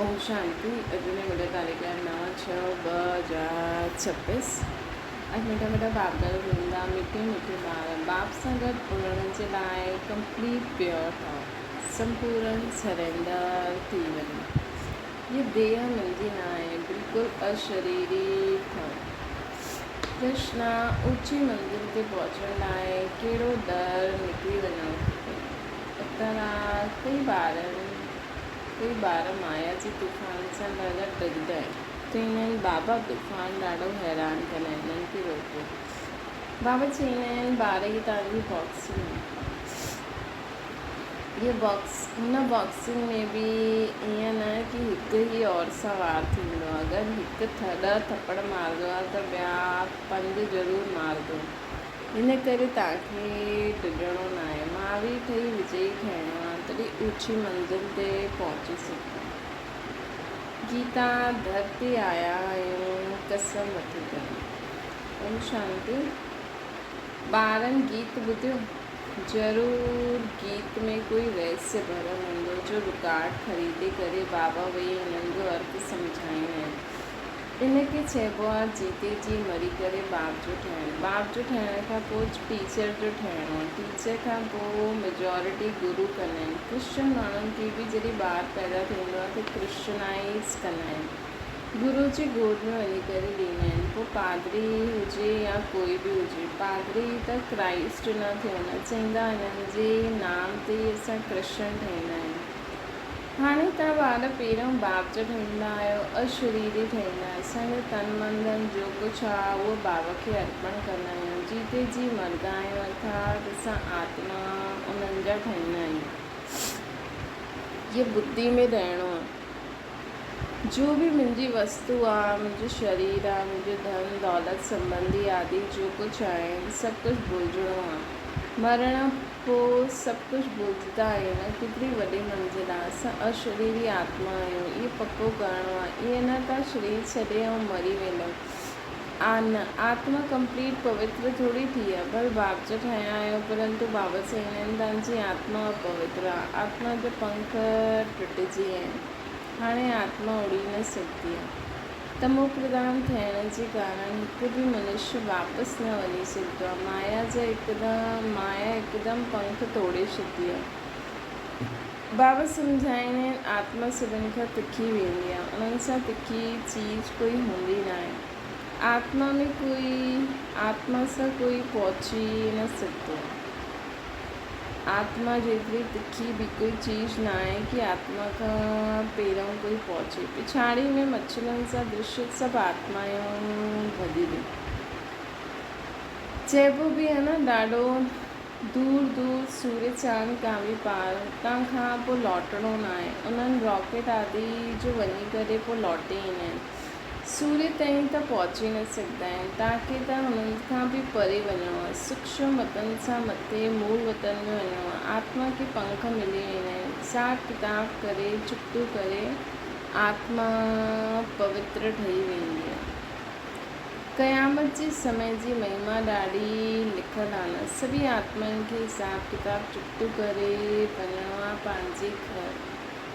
ओम शांति। अॼु मुंहिंजा तारीख़ 9/6/2026। अॼु मिठा बाप दादा ॾींदा मिठी ॿार बाप सां गॾु उड़ण जे लाइ कंप्लीट प्योर ठहो, संपूर्ण सरेंडर थी वञो। हीअ देह मुंहिंजी न आहे, बिल्कुलु अशरीरी ठहो। कृष्णा ऊची मंज़िल ते पहुचण लाइ कहिड़ो दर निकिरी वञणो खपे। उत्तर आहे, कई ॿार माया जी तूफ़ान सां ॾाढा ॾकंदा आहिनि। चवंदा आहिनि बाबा तूफ़ान ॾाढो हैरान कंदा आहिनि, हिननि खे रोको। बाबा चवंदा आहिनि ॿार ही तव्हांजी बॉक्सिंग आहे। हिन बॉक्सिंग में बि ईअं न कि हिकु ई और सां वार थींदो आहे। अगरि हिकु 10 थप्पड़ मारंदो आहे त ॿिया 5 ज़रूरु मारंदो। हिन करे तव्हांखे डिॼणो न आहे, महावीर ठही विजयी ठहिणो आहे, तॾहिं ऊची मंज़िल ते पहुची सघो। गीता धरती आया आहियूं कसम वठी करे। ओम शांति। ॿारनि गीत ॿुधियो? ज़रूरु गीत में कोई रहस्य भरियल हूंदो जो रिकॉर्ड ख़रीदे करे बाबा वेही हिननि जो अर्थ सम्झाईंदा आहिनि। इनखे चइबो आहे जीते जी मरी करे बाप जो ठहिणु। बाप जो ठहिण खां पोइ टीचर जो ठहिणो आहे। टीचर खां पोइ मेजॉरिटी गुरु कंदा आहिनि। क्रिश्चन माण्हुनि खे बि जॾहिं ॿार पैदा थींदो आहे त क्रिश्चनाइज़ कंदा आहिनि, गुरु जी गोद में वञी करे ॾींदा आहिनि। पोइ पादरी हुजे या कोई बि हुजे, पादरी त क्राइस्ट न थियो न, चवंदा हिननि जे नाम ते असां क्रिश्चन ठहींदा आहियूं। हाणे तव्हां ॿार पहिरियों बाप जा ठहींदा आहियो, अशरीरी ठहींदा आहियो। असांजो तन मन धन जो कुझु आहे उहो बाबा खे अर्पण कंदा आहियूं। जीते जी मरंदा आहियूं अर्थात असां आत्मा उन्हनि जा ठहींदा आहियूं। इहे बुद्धि में रहणो आहे। जो बि मुंहिंजी वस्तु आहे, मुंहिंजो शरीर आहे, मुंहिंजो धन दौलत संबंधी आदि जो कुझु आहे, सभु कुझु भुलिजणो आहे। मरण पोइ सभु कुझु भुलिजंदा आहियूं। केतिरी वॾी मंज़िल आहे। असां अशरीरी आत्मा आहियूं, इहो पको करिणो आहे। ईअं न तव्हां शरीर छॾे ऐं मरी वेंदो। आत्मा कंप्लीट पवित्र थोरी थी आहे। भले बाप जो ठहिया आहियो, परंतु बाबा चवंदा आहिनि तव्हांजी आत्मा अपवित्र आहे। आत्मा जो पंख टुटिजी आहिनि, हाणे आत्मा उड़ी न सघंदी आहे। तमो प्रधान थियण जे कारण हिकु बि मनुष्य वापसि न वञी सघंदो आहे। माया हिकदमि पंख तोड़े छॾंदी आहे। बाबा सम्झाईंदा आहिनि आत्मा सभिनि खां तिखी वेंदी आहे, उन्हनि सां तिखी चीज़ कोई हूंदी न आहे। आत्मा सां कोई पहुची न सघंदो। आत्मा जेतिरी तिखी बि कोई चीज़ न आहे कि आत्मा खां पहिरियों कोई पहुचे। पिछाड़ी में मच्छरनि सां दृश्य सभु आत्मायूं भॼियूं। चइबो बि आहे न, ॾाढो दूर सूर्य चांद खां बि पार, हुतां खां पोइ लौटणो न आहे। उन्हनि रॉकेट आदि जो वञी करे पोइ लौटे ईंदा आहिनि। सूर्य ताईं त पहुची न सघंदा आहिनि। तव्हांखे त हुननि खां बि परे वञिणो आहे। सूक्ष्म वतन सां मथे मूल वतन में वञिणो आहे। आत्मा खे पंख मिली वेंदा आहिनि। हिसाब किताब करे चुक्तू करे आत्मा पवित्र ठही वेंदी आहे। क़यामत जे समय जी महिमा ॾाढी लिखियलु आहे न। सभी आत्माउनि खे हिसाब किताब चुक्तू करे वञिणो आहे पंहिंजे घर।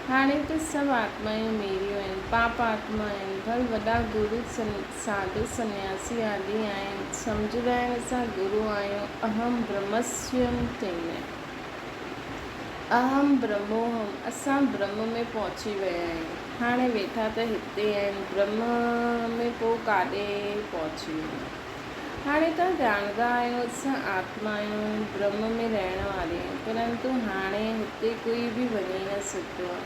हाणे त सभु आत्मायूं मेरियूं आहिनि, पाप आत्मा आहिनि। भल वॾा गुरु साधु सन्यासी आदि आहिनि, सम्झंदा आहिनि असां गुरु आहियूं। अहम ब्रह्मस्यम चवंदा आहिनि। अहम ब्रह्मोहम, असां ब्रह्म में पहुची विया आहियूं। हाणे वेठा त हिते आहिनि, ब्रह्म में पोइ काॾे पहुची वेंदा। हाणे तव्हां ॼाणंदा आहियो असां आत्मा आहियूं, ब्रह्म में रहण वारी आहियूं, परंतु हाणे हुते कोई बि वञी न सघंदो आहे।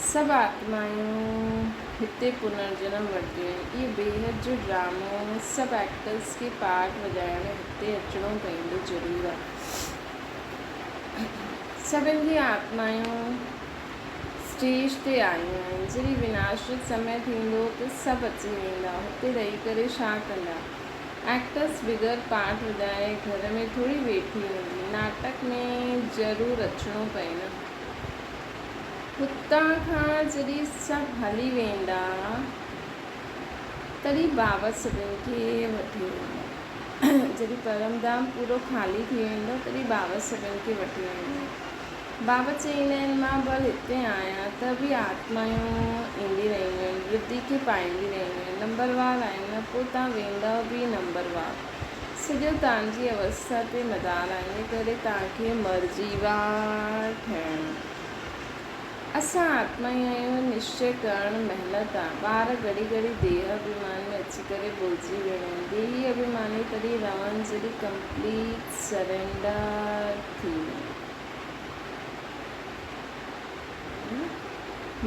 सभु आत्मायूं हिते पुनर्जन्म वठंदियूं आहिनि। इहे बेहद जो ड्रामो, सभु एक्टर्स खे पार्ट वॼाइण हिते अचिणो पवंदो ज़रूरु आहे। सभिनि जी आत्मायूं स्टेज ते आयूं आहिनि। जॾहिं विनाश जो समय थींदो त सभु अची वेंदा, हुते रही करे छा कंदा। एक्टर्स बिगैर पार्ट वॼाए घर में थोरी वेठी हूंदी, नाटक में ज़रूरु अचिणो पए न। हुतां खां जॾहिं सभु हली वेंदा तॾहिं बाबा सभिनि खे वठी वेंदा। जॾहिं परमधाम पूरो ख़ाली थी वेंदो तॾहिं बाबा सभिनि खे वठी वेंदा। बाबा चईंदा आहिनि मां भल हिते आहियां त बि आत्मायूं ईंदी रहियूं आहिनि, वृद्धि खे पाईंदी रहियूं आहिनि। नंबरवार आहिनि पोइ तव्हां वेंदव बि नंबरवार। सॼो तव्हांजी अवस्था ते मदार आहे, इन करे तव्हांखे मर्ज़ीवार ठहिणो। असां आत्मा ई आहियूं, निश्चय करणु महिनत आहे। ॿार घड़ी घड़ी देह अभिमान में अची करे भुलिजी वेंदा आहिनि। देही अभिमानी तॾहिं रहनि जॾहिं कंप्लीट सरेंडर थी वञे।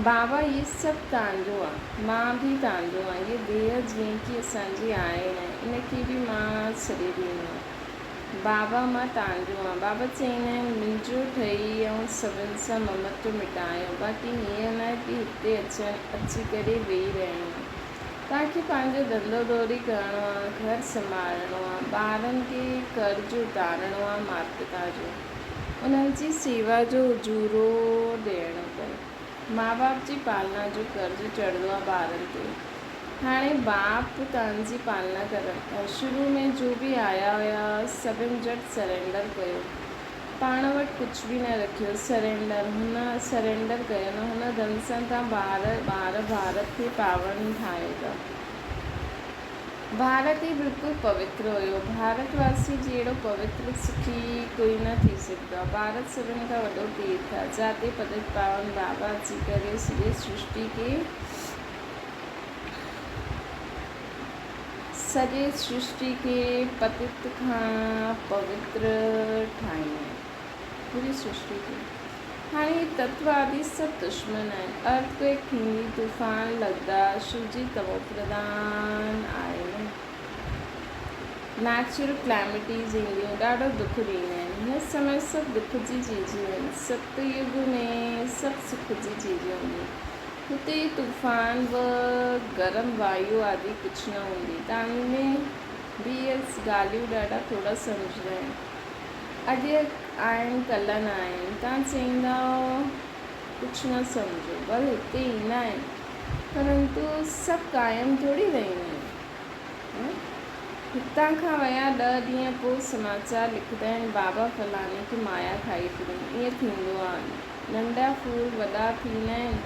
बाबा इहे सभु तव्हांजो आहे, मां बि तव्हांजो आहे। इहा देह जीअं की असांजी आहे न, इनखे बि मां छॾे ॾींदो आहियां। बाबा मां तव्हांजो आहे। बाबा चईंदा आहिनि मुंहिंजो ठही ऐं सभिनि सां ममत्व मिटायो। बाक़ी हीअं न की हिते अची करे वेही रहणो आहे। तव्हांखे पंहिंजो धंधो दौरी करिणो आहे, घर संभालणो आहे, ॿारनि खे कर्ज़ उतारणो आहे, माता पिता जो उन्हनि जी सेवा जो उजूरो ॾियणो पए। माउ बाप जी पालना जो कर्ज़ चढ़ंदो आहे ॿारनि ते। हाणे बाप तव्हांजी पालना करनि था। शुरू में जो बि आया हुया सभिनि झटि सरेंडर कयो, पाण वटि कुझु बि न रखियो। सरेंडर कयो न, हुन धन सां तव्हां भारत खे पावन ठाहियो था। भारत ई बिल्कुलु पवित्र हुयो। भारतवासी जहिड़ो पवित्र सुखी कोई न थी सघंदो आहे। भारत सभिनि खां वॾो तीर्थ आहे, जाते पतित पावन बाबा अची करे सॼी सृष्टि खे पतित खां पवित्र ठाहींदा आहिनि, पूरी सृष्टि खे। हाणे तत्ववादी सभु दुश्मन आहिनि। अर्थक्वेक थींदी, तूफ़ान लॻंदा, शिव जी तमो प्रधान आहे न। नेचुरल क्लैमिटीज़ ईंदियूं, ॾाढो दुख ॾींदा आहिनि। हिन समय सभु दुख जी चीज़ूं आहिनि। सतयुग में सभु सुख जी चीज़ूं हूंदियूं। हुते तूफ़ान व गरम वायु आदि कुझु न हूंदी। तव्हां बि इहे ॻाल्हियूं ॾाढा थोरा सम्झंदा आहिनि। अॼु आहिनि कल्ह न आहिनि। तव्हां चईंदा कुझु न सम्झो, भले हिते ईंदा आहिनि, परंतु सभु क़ाइमु थोरी रहंदा आहिनि। हितां खां विया 10 ॾींहं पोइ समाचार लिखंदा आहिनि बाबा फलाणे खे माया खाई छॾी। ईअं थींदो आहे। नंढा फूल वॾा थींदा आहिनि,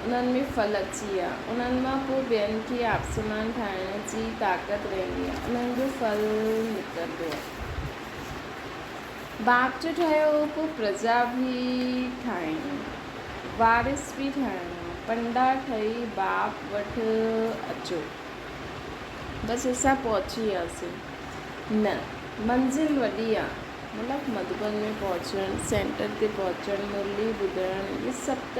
उन्हनि में फल अची विया। उन्हनि मां पोइ ॿियनि खे आपसमान ठाहिण जी ताक़त रहंदी आहे, उन्हनि जो फल निकिरंदो आहे। बाप जो ठहियो पोइ प्रजा बि ठाहिणी, वारिस बि ठाहिणो। पंडा ठही बाप वटि अचो। बसि असां पहुची वियासीं न, मंज़िल वॾी आहे। मतिलबु मधुबन में पहुचणु, सेंटर ते पहुचणु, मुरली ॿुधणु, इहे सभु त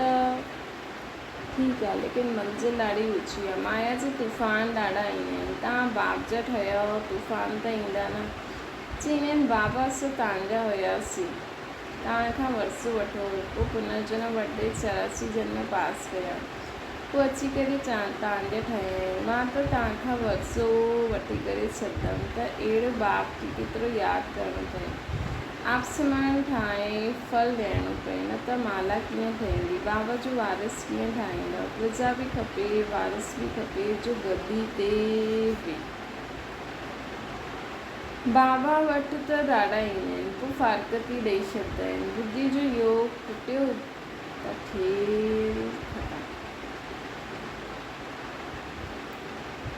ठीकु आहे, लेकिन मंज़िल ॾाढी ऊची आहे। माया जे तूफ़ान ॾाढा ईंदा आहिनि। तव्हां बाप जा ठहिया हो, तूफ़ान त ईंदा न। चईंदा आहिनि बाबा असां तव्हांजा हुयासीं, तव्हां खां वरसो वठो, पोइ पुनर्जन्म वठंदे 84 जन्म पास कया, पोइ अची करे तव्हांजा ठहिया। मां त तव्हां खां वरसो वठी करे छॾंदमि। त अहिड़ो बाप खे केतिरो यादि करिणो पए, आपसमान ठाहे फल ॾियणो पए, न त माला कीअं ठहींदी। बाबा जो वारिस कीअं ठाहींदव। प्रजा बि खपे, वारिस बि खपे जो गद्दी ते बि। बाबा वटि त ॾाढा ईंदा आहिनि, पोइ फारकती ॾेई छॾींदा आहिनि। बुद्धि जो योग टुटियो त खेल ख़तमु।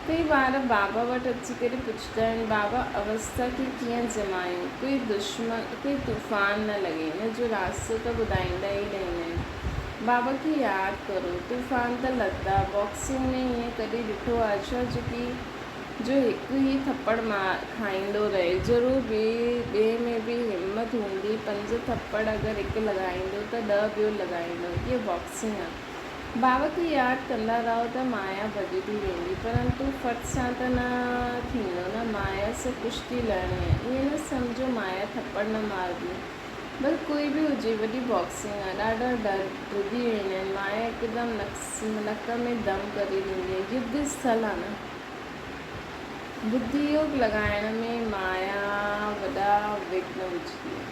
कई बार बाबा वटि अची करे पुछंदा आहिनि बाबा अवस्था खे कीअं जमायूं, कोई तूफ़ान न लॻे, हिन जो रास्तो त ॿुधाईंदा ई रहंदा आहिनि। बाबा खे यादि करो, तूफ़ान त लॻंदा। बॉक्सिंग में हीअं कॾहिं ॾिठो आहे छा जो हिकु ई थप्पड़ खाईंदो रहे। ज़रूरु ॿिए में बि हिमत हूंदी। 5 थप्पड़ अगरि हिकु लॻाईंदो त 10 ॿियो लॻाईंदो। इहा बॉक्सिंग आहे। बाबा खे यादि कंदा रहो त माया भॼंदी वेंदी, परंतु फट सां त न थींदो न। माया सां कुश्ती लड़णी आहे। ईअं न सम्झो माया थप्पड़ न मारदी, बस कोई बि हुजे, वॾी बॉक्सिंग आहे। ॾाढा डरजी वेंदा आहिनि। माया हिकदमि नक में दम करे ॾींदी आहे। युद्ध स्थल आहे न। बुद्धि योग लॻाइण में माया वॾा विघ्न विझदी आहे।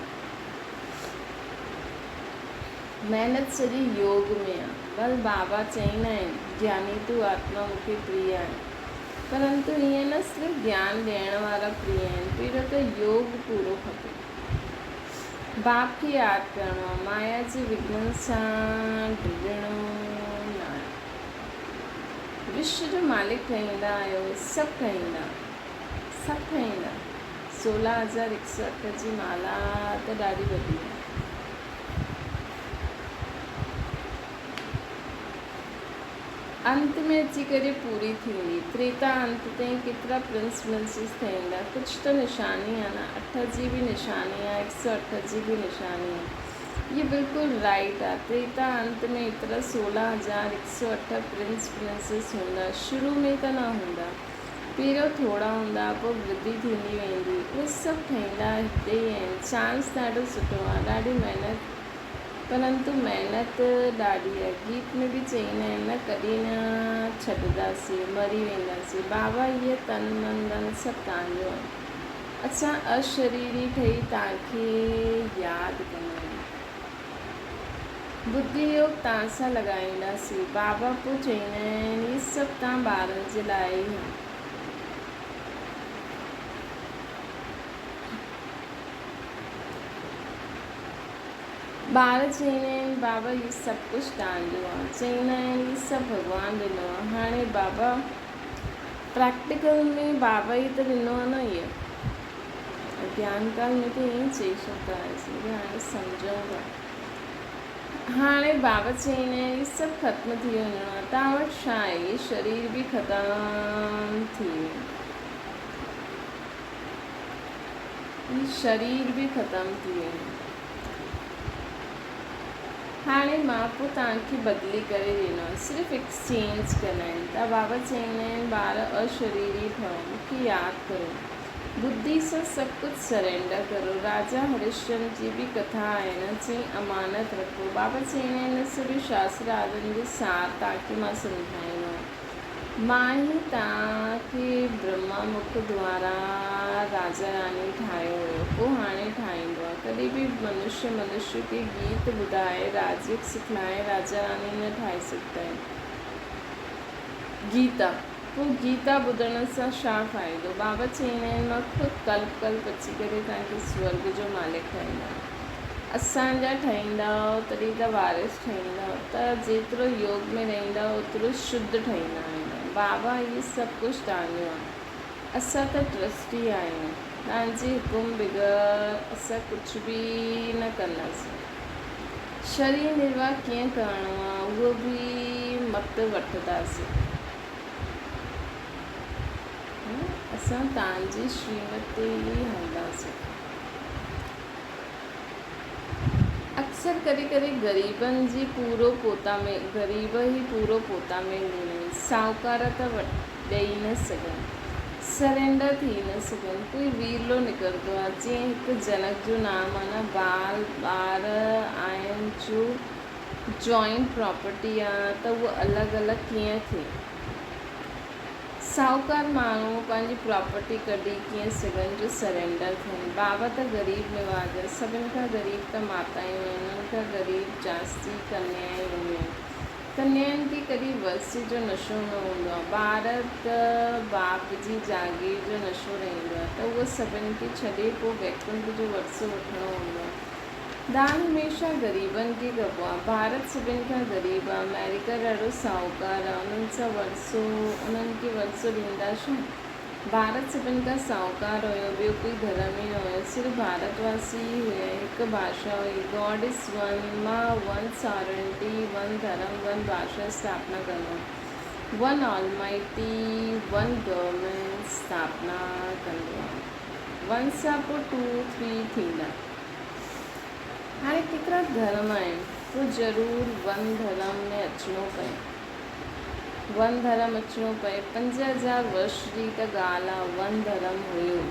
महिनत सॼी योग में आहे। बस बाबा चईंदा आहिनि ज्ञानी तू आत्मा मूंखे प्रिय आहे, परंतु ईअं न सिर्फ़ु ज्ञान ॾियण वारा प्रिय आहिनि, पहिरियों त योग पूरो खपे। बाप खे यादि करिणो आहे, माया जे विघ्ननि सां डिॼणो न आहे। विश्व जो मालिक ठहींदा आहियो, सभु ठहींदा 16,108 जी माला त ॾाढी वॾी आहे। अंत में अची करे पूरी थींदी। त्रेता अंत ताईं केतिरा प्रिंस प्रिंसेस ठहींदा, कुझु त निशानी आहे न। 8 जी बि निशानी आहे, 108 जी बि निशानी आहे। ये बिल्कुलु राइट आहे। त्रेता अंत में एतिरा 16,108 प्रिंस प्रिंसेस हूंदा। शुरू में त न हूंदा, पहिरियों थोरा हूंदा, पोइ वृद्धि थींदी वेंदी। उहे सभु ठहींदा हिते ई आहिनि। चांस ॾाढो सुठो आहे, ॾाढी महिनत, परंतु महिनत ॾाढी आहे। गीत में बि चईंदा आहिनि न, कॾहिं न छॾंदासीं, मरी वेंदासीं। बाबा इहे तन मन धन सभु तव्हांजो आहे। असां अशरीरी ठही तव्हांखे यादि कंदा आहियूं। बुद्धि योग तव्हां सां लॻाईंदासीं। बाबा पोइ चईंदा आहिनि इहे सभु तव्हां ॿारनि जे लाइ ई आहे। ॿार चईंदा आहिनि बाबा इहो सभु कुझु तव्हांजो आहे। चईंदा आहिनि इहे सभु भॻवानु ॾिनो आहे। हाणे बाबा प्रैक्टिकल में बाबा ई त ॾिनो आहे न। इहो ज्ञान काल में त ईअं चई छॾंदा हुआसीं, हाणे सम्झूं था। हाणे बाबा चईंदा आहिनि इहे सभु ख़त्म थी वञिणो आहे। तव्हां वटि छा आहे? इहे शरीर बि ख़तमु थी वियो, इहे शरीर बि ख़तमु थी वियो। हाणे मां पोइ तव्हांखे बदिली करे ॾिनो आहे, सिर्फ़ु एक्सचेंज कंदा आहिनि। त बाबा चईंदा आहिनि ॿार अशरीरी ठहो, मूंखे यादि करो, बुद्धि सां सभु कुझु सरेंडर करो। राजा हरिश्चंद्र जी बि कथा आहे न, चई अमानत रखो। बाबा चईंदा आहिनि सभु शास्त्र आदिनि जो सार तव्हांखे मां सम्झाईंदो आहियां। मां ई तव्हांखे ब्रह्मा मुख द्वारा राजा रानी ठाहियो हुयो, पोइ हाणे ठाहींदो आहे। कॾहिं बि मनुष्य खे गीत ॿुधाए राजयोग सिखलाए राजा रानी न ठाहे सघंदा आहिनि। गीता, पोइ गीता ॿुधण सां छा फ़ाइदो? बाबा चईंदा आहिनि मां ख़ुदि कल्प अची करे तव्हांखे स्वर्ग जो मालिक ठाहींदा। असांजा ठहींदव तॾहिं त वारिस ठहींदव, त जेतिरो योग में रहंदा ओतिरो शुद्ध ठहींदा आहियूं। बाबा इहे सभु कुझु तव्हांजो आहे। असां त ट्रस्टी आहियूं, तव्हांजे हुकुम बग़ैर असां कुझु बि न कंदासीं। शरीर निर्वाह कीअं करिणो आहे उहो बि मत वठंदासीं। असां तव्हांजी श्रीमत ते ई हलंदासीं। अक्सर कॾहिं ग़रीबनि जी ग़रीब ई पूरो पोता में ॾींदा आहिनि। साहूकार त ॾेई न सघनि, सरेंडर थी न सघनि। कोई वीरलो निकिरंदो आहे, जीअं हिकु जनक जो नाम आहे न, ॿार आहिनि जो जॉइंट प्रॉपर्टी आहे, त उहो अलॻि अलॻि कीअं थिए? साहूकार माण्हू पंहिंजी प्रॉपर्टी कढी कीअं सघनि जो सरेंडर थियनि? बाबा त ग़रीब निवाज आहे, सभिनि खां ग़रीब त मातायूं आहिनि, उन्हनि खां ग़रीब जास्ती कन्याएं हूंदियूं आहिनि। कन्याउनि खे कॾहिं वर्सी जो नशो न हूंदो आहे। ॿार त बाप जी जागीर जो नशो रहंदो आहे, त उहो सभिनि खे छॾे पोइ वैकुंठ जो वरसो वठिणो हूंदो आहे। दान हमेशह ग़रीबनि खे कबो आहे। भारत सभिनि खां ग़रीब आहे, अमेरिका ॾाढो साहूकार आहे, उन्हनि खे वरसो ॾींदा छो? भारत सभिनि खां साहूकार हुयो, ॿियो कोई धर्म ई न हुयो, सिर्फ़ु भारतवासी ई हुया। हिकु भाषा हुई, गॉड इज़ वन, मां वन सॉवरेंटी, वन धर्म, वन भाषा स्थापना कंदो, वन ऑलमाइटी, वन गवर्नमेंट स्थापना कंदो आहे। वन सां पोइ 2 3 थींदा। हाणे केतिरा धर्म आहिनि, पोइ ज़रूरु वन धर्म में अचिणो पए। वन धर्म अचिणो पए। 5000 वर्ष जी त ॻाल्हि आहे, वन धर्म हुयो।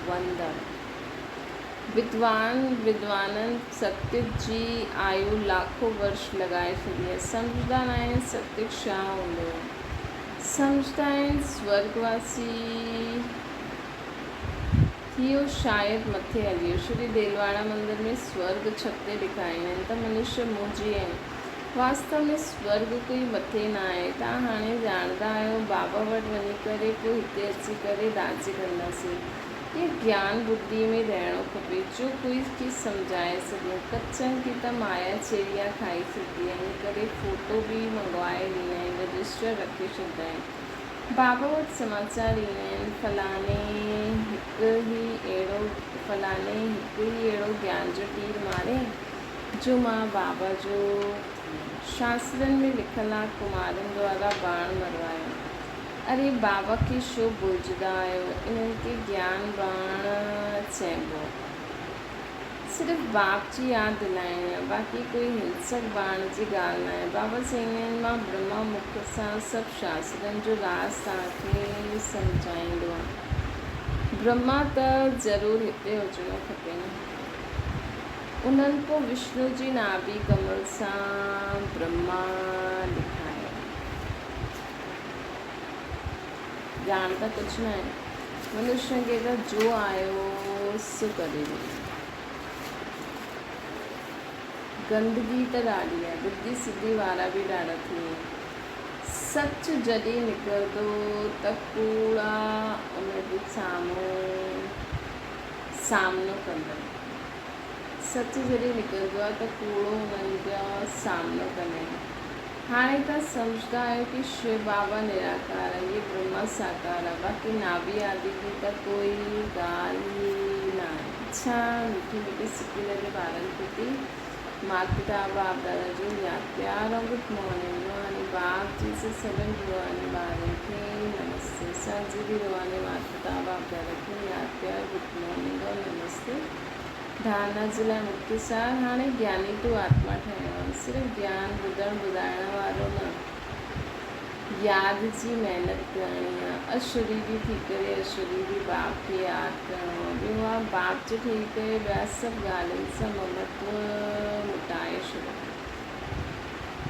वन धर्म विद्वाननि सत्युग जी आयु लाखों वर्ष लॻाए छॾी आहे। सम्झंदा न आहिनि सत्युग छा हूंदो आहे। सम्झंदा आहिनि स्वर्गवासी इहो शायदि मथे हलियो। श्री देलवाड़ा मंदिर में स्वर्ग छत ते ॾेखारींदा आहिनि त मनुष्य मुंहिंजी आहिनि। वास्तव में स्वर्ग कोई मथे न आहे। तव्हां हाणे ॼाणंदा आहियो। बाबा वटि वञी करे पोइ हिते अची करे राज कंदासीं। ये ज्ञान बुद्धि में रहणो खपे। जो कोई खे सम्झाए सघूं। कचनि की त माया चेरिया खाई सघंदी आहे, इन करे फोटो बि मंगवाए ॾींदा आहिनि, रजिस्टर रखे छॾींदा आहिनि। बाबा वटि समाचार ईंदा आहिनि, फलाणे हिकु ई अहिड़ो ज्ञान जो तीर मारे जो मां बाबा जो शास्त्रनि में लिखियलु आहे कुमारनि द्वारा बाण मरवायो। अरे बाबा खे छो भुलिजंदा आहियो? इन्हनि खे ज्ञान बाण चइबो। सिर्फ़ु बाप जी यादि दिलाइणी आहे, बाक़ी कोई हिंसक बाण जी ॻाल्हि न आहे। बाबा चईंदा आहिनि, मां ब्रह्मा मुख सां सभु शास्त्रनि जो राज़ तव्हांखे सम्झाईंदो आहे। ब्रह्मा त ज़रूरु हिते हुजिणो खपे न। उन्हनि पोइ विष्णु जी नाभि कमल सां ब्रह्मा लिखायो। ॼाण त कुझु न आहे, मनुष्य खे त जो आयो सो करे ॾिनो। गंदगी त ॾाढी आहे, बुद्धि सिद्धि वारा बि ॾाढा थी विया आहिनि। सच जॾहिं निकिरंदो त कूड़ा उन जे सामनो कंदा। सच जॾहिं निकिरंदो आहे त कूड़ो उन्हनि जो सामनो कंदा आहिनि। हाणे तव्हां सम्झंदा आहियो कि शिव बाबा निराकार आहे, ये ब्रह्मा साकार आहे, बाक़ी नाभि आदि की त कोई ॻाल्हि ई न आहे। अच्छा मिठी मिठी सिकी लॻे ॿारनि प्रति माता पिता बाप दादा जो यादि प्यार और गुड मॉर्निंग। रूहानी बाप जी से सभिनी रूहानी ॿारनि खे नमस्ते। असांजी बि रूहानी माता पिता बाप दादा खे यादि प्यार गुड मॉर्निंग और नमस्ते। धारणा जे लाइ मुख्य सार, हाणे ज्ञानी तूं आत्मा ठहिणो आहे। सिर्फ़ु ज्ञान ॿुधाइण वारो न, यादि जी महिनत करणी आहे। अशरीरी थी करे अशरीरी बाप खे यादि करिणो आहे। ॿियो आहे बाप जो ठही करे ॿिया सभु ॻाल्हियुनि सां ममत्व मिटाए छॾियो।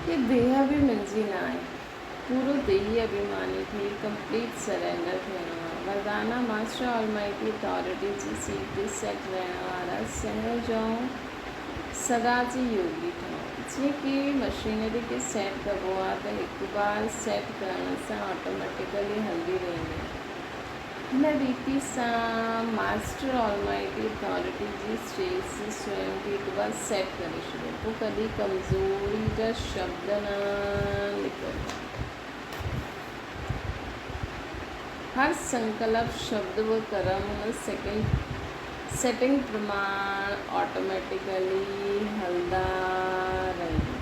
ये देह बि मुंहिंजी न आहे, पूरो देही अभिमानी थी कंप्लीट सरेंडर थियणो आहे। वरदाना मास्टर ऑलमाइटी अथॉरिटी जी सीट ते सेट रहण वारा सहज ऐं सदा जी योगी ठहो। जीअं कि मशीनरी खे सेट कबो आहे त हिकु बार सेट करण सां ऑटोमेटिकली हलंदी रहंदी आहे। हिन रीति सां मास्टर ऑलमाइटी अथॉरिटी जी स्टेज स्वयं खे हिकु बार सेट करे छॾियो, पोइ कॾहिं कमज़ोरी जा शब्द न निकिरंदा। हर संकल्प शब्द व कर्म हुन सेटिंग प्रमाण ऑटोमेटिकली हलंदा रहंदा।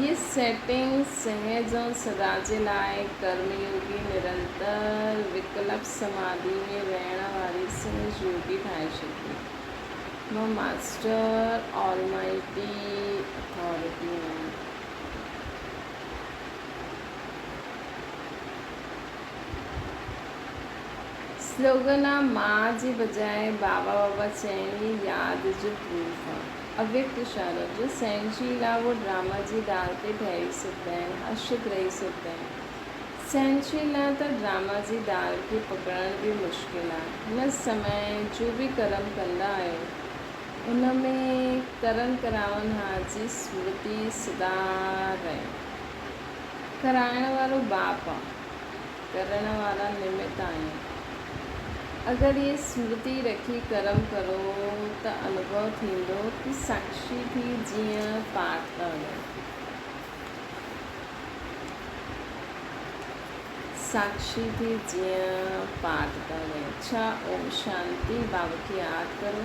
ये सेटिंग सहज ऐं सदा जे लाइ कर्मयोगी निरंतर विकल्प समाधि में रहण वारी सहज योगी ठाहे छॾी। मां मास्टर ऑलमाइटी अथॉरिटी आहियां। स्लोगन आहे, मां जे बजाए बाबा बाबा चइणी यादि जो प्रूफ आहे। अव्यक्त इशारो, जो सहनशील आहे वो ड्रामा जी दाल ते ठहरी सघंदा आहिनि, हर्षित रही सघंदा आहिनि। सहनशील आहे त ड्रामा जी दाल खे पकड़ण बि मुश्किल आहे। हिन समय जो बि कर्म कंदा आहियो उन में करन करावनहार जी स्मृति सदा रहे। कराइण वारो बाप आहे, करण वारा निमित्त आहिनि। अगरि ये स्मृति रखी कर्म करो त अनुभव थींदो कि साक्षी थी जीअं पाठ था वञनि। साक्षी थी जीअं पाठ था वञनि। अच्छा ओम शांति। बाबा खे यादि करो।